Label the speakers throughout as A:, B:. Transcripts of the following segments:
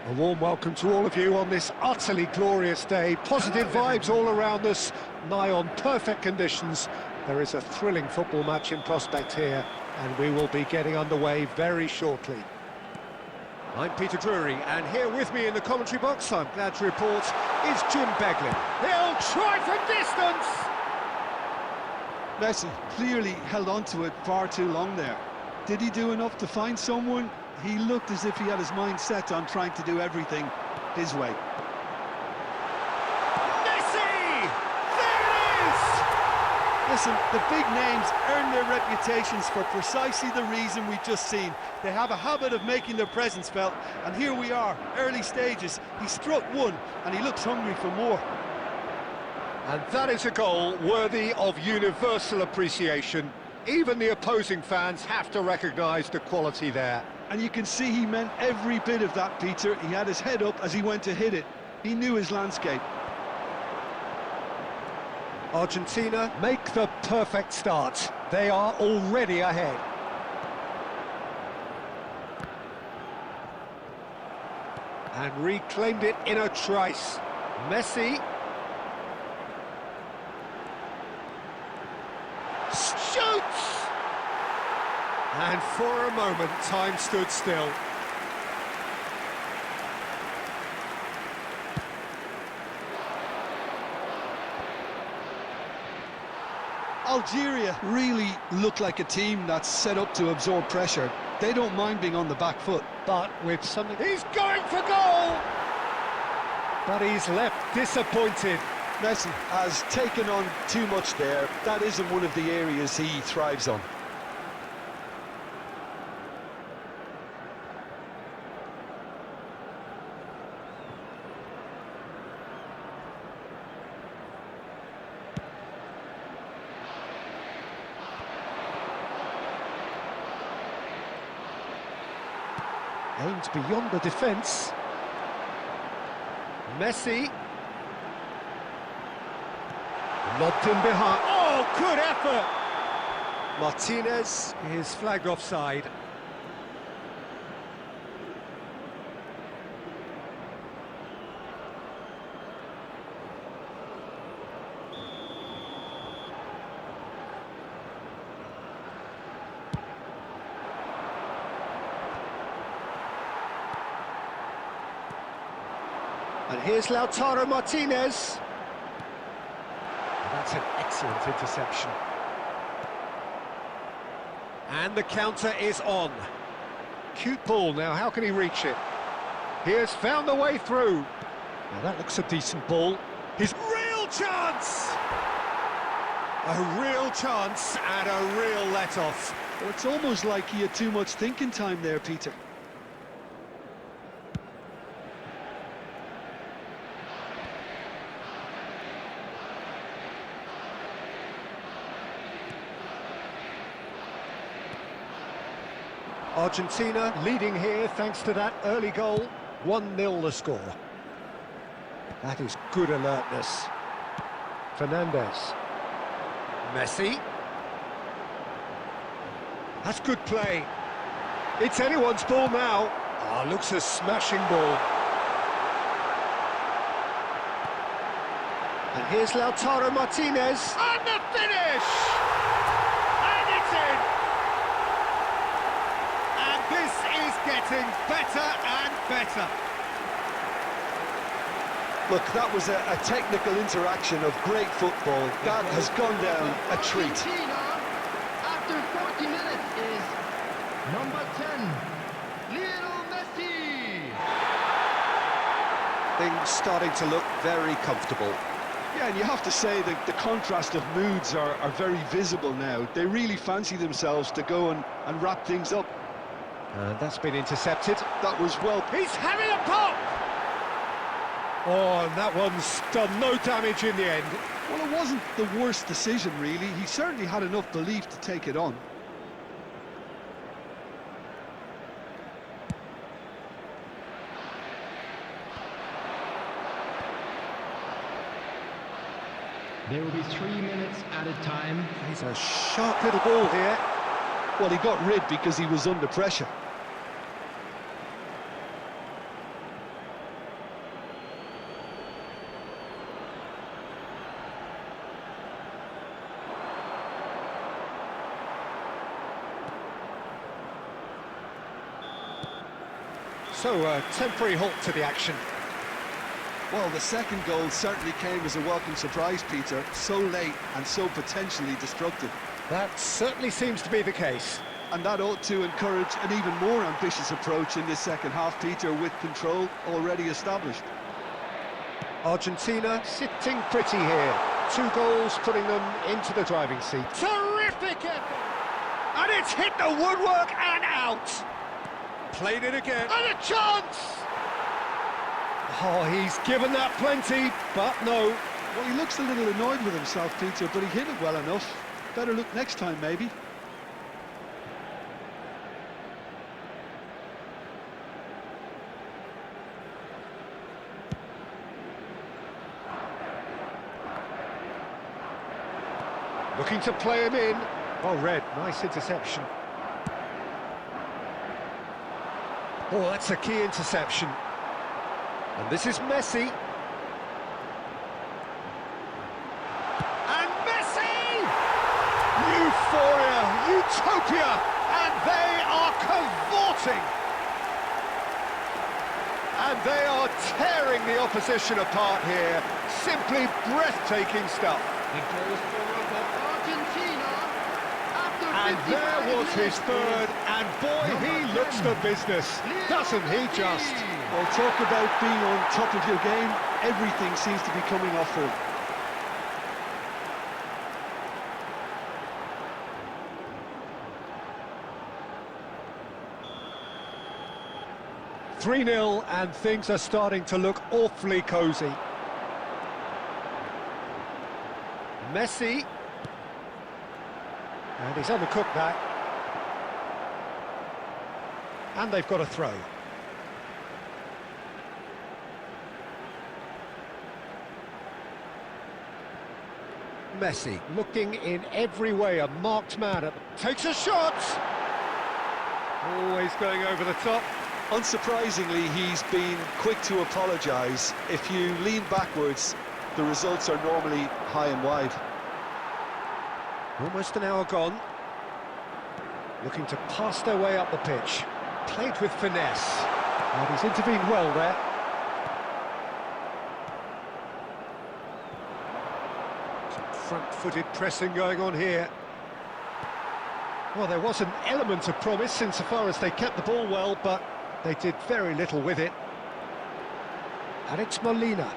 A: A warm welcome to all of you on this utterly glorious day. Positive vibes all around us, nigh on perfect conditions. There is a thrilling football match in prospect here, and we will be getting underway very shortly. I'm Peter Drury, and here with me in the commentary box, I'm glad to report, is Jim Beglin. He'll try from distance!
B: Messi clearly held on to it far too long there. Did he do enough to find someone? He looked as if he had his mind set on trying to do everything his way.
A: Messi! There it is!
B: Listen, the big names earn their reputations for precisely the reason we've just seen. They have a habit of making their presence felt, and here we are, early stages. He struck one, and he looks hungry for more.
A: And that is a goal worthy of universal appreciation. Even the opposing fans have to recognise the quality there.
B: And you can see he meant every bit of that, Peter. He had his head up as he went to hit it. He knew his landscape.
A: Argentina make the perfect start. They are already ahead. And reclaimed it in a trice. Messi. Shoots! And for a moment, time stood still.
B: Algeria really look like a team that's set up to absorb pressure. They don't mind being on the back foot.
A: But with something... He's going for goal! But he's left disappointed.
B: Messi has taken on too much there. That isn't one of the areas he thrives on.
A: Aimed beyond the defence. Messi. Lobbed in behind. Oh, good effort! Martinez is flagged offside. And here's Lautaro Martinez. That's an excellent interception. And the counter is on. Cute ball now, how can he reach it? He has found the way through. Now that looks a decent ball. His real chance! A real chance and a real let-off.
B: Well, it's almost like he had too much thinking time there, Peter.
A: Argentina leading here thanks to that early goal. 1-0 the score. That is good alertness. Fernandez. Messi. That's good play. It's anyone's ball now. Ah, looks a smashing ball. And here's Lautaro Martinez. And the finish! And it's in! This is getting better and better.
B: Look, that was a technical interaction of great football. That has gone down a treat.
C: Argentina, after 40 minutes, is number 10, Lionel Messi.
A: Things starting to look very comfortable.
B: Yeah, and you have to say that the contrast of moods are very visible now. They really fancy themselves to go and wrap things up.
A: And that's been intercepted.
B: That was well...
A: He's having a pop! Oh, and that one's done no damage in the end.
B: Well, it wasn't the worst decision, really. He certainly had enough belief to take it on.
C: There will be 3 minutes at a time.
A: He's a sharp little ball here.
B: Well, he got rid because he was under pressure.
A: So, a temporary halt to the action.
B: Well, the second goal certainly came as a welcome surprise, Peter. So late and so potentially destructive.
A: That certainly seems to be the case.
B: And that ought to encourage an even more ambitious approach in this second half, Peter, with control already established.
A: Argentina sitting pretty here. 2 goals putting them into the driving seat. Terrific effort! And it's hit the woodwork and out! Played it again. And a chance! Oh, he's given that plenty, but no.
B: Well, he looks a little annoyed with himself, Peter, but he hit it well enough. Better look next time, maybe.
A: Looking to play him in. Oh, Red, nice interception. Oh, that's a key interception. And this is Messi. And Messi! Euphoria, utopia, and they are cavorting. And they are tearing the opposition apart here. Simply breathtaking stuff.
C: It goes forward for Argentina.
A: And there was his third, and boy, he looks the business, doesn't he just?
B: Well, talk about being on top of your game. Everything seems to be coming off for him.
A: "3-0, and things are starting to look awfully cosy. Messi. And he's undercooked that. And they've got a throw. Messi looking in every way a marked man. Takes a shot! Always going over the top.
B: Unsurprisingly, he's been quick to apologise. If you lean backwards, the results are normally high and wide.
A: Almost an hour gone. Looking to pass their way up the pitch. Played with finesse. And he's intervened well there. Some front-footed pressing going on here. Well, there was an element of promise insofar as they kept the ball well, but they did very little with it. And it's Molina.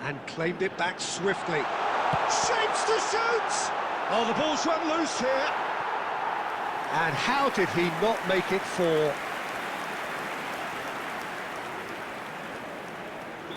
A: And claimed it back swiftly. Shapes to shoot! Oh, the ball's run loose here. And how did he not make it 4?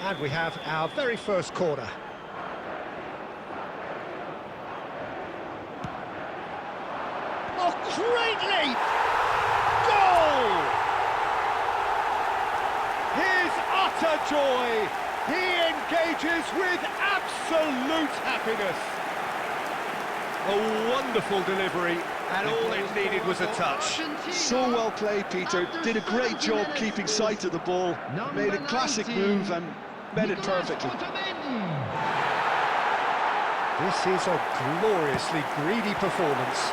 A: And we have our very first corner. Oh, great leap! Goal! His utter joy! He engages with absolute happiness. A wonderful delivery, and all it needed was a touch.
B: So well played, Peter. Did a great job keeping sight of the ball. Made a classic move and met it perfectly.
A: This is a gloriously greedy performance.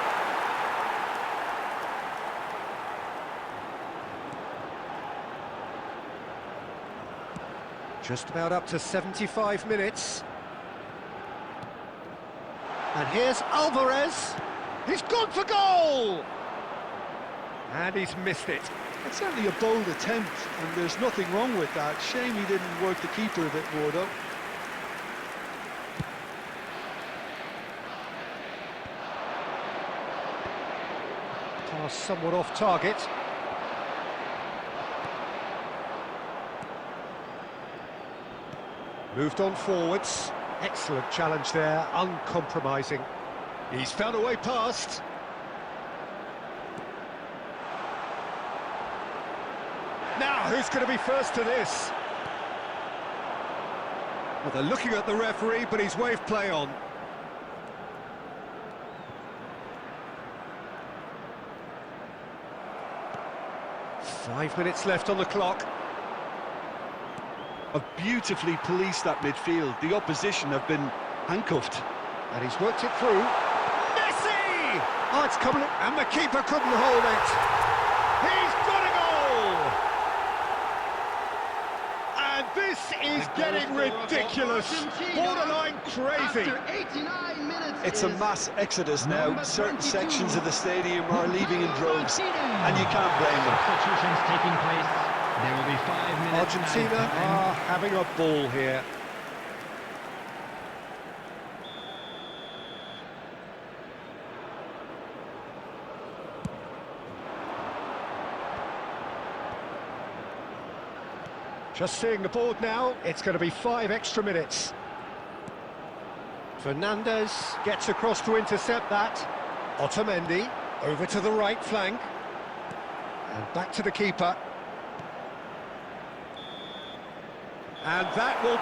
A: Just about up to 75 minutes. And here's Alvarez. He's gone for goal! And he's missed it.
B: It's certainly a bold attempt, and there's nothing wrong with that. Shame he didn't work the keeper a bit more, though.
A: Pass somewhat off target. Moved on forwards. Excellent challenge there, uncompromising. He's found a way past. Now, who's going to be first to this? Well, they're looking at the referee, but he's waved play on. Five minutes left on the clock.
B: Have beautifully policed that midfield. The opposition have been handcuffed.
A: And he's worked it through. Messi! Oh, it's coming, and the keeper couldn't hold it. He's got a goal! getting ridiculous, borderline crazy.
B: It's a mass exodus now. Certain sections of the stadium are leaving in droves, and you can't blame them.
C: Substitutions taking place. There will be 5 minutes.
A: Argentina are having a ball here. Just seeing the board now, it's going to be 5 extra minutes. Fernandez gets across to intercept that. Otamendi over to the right flank. And back to the keeper. And that will be...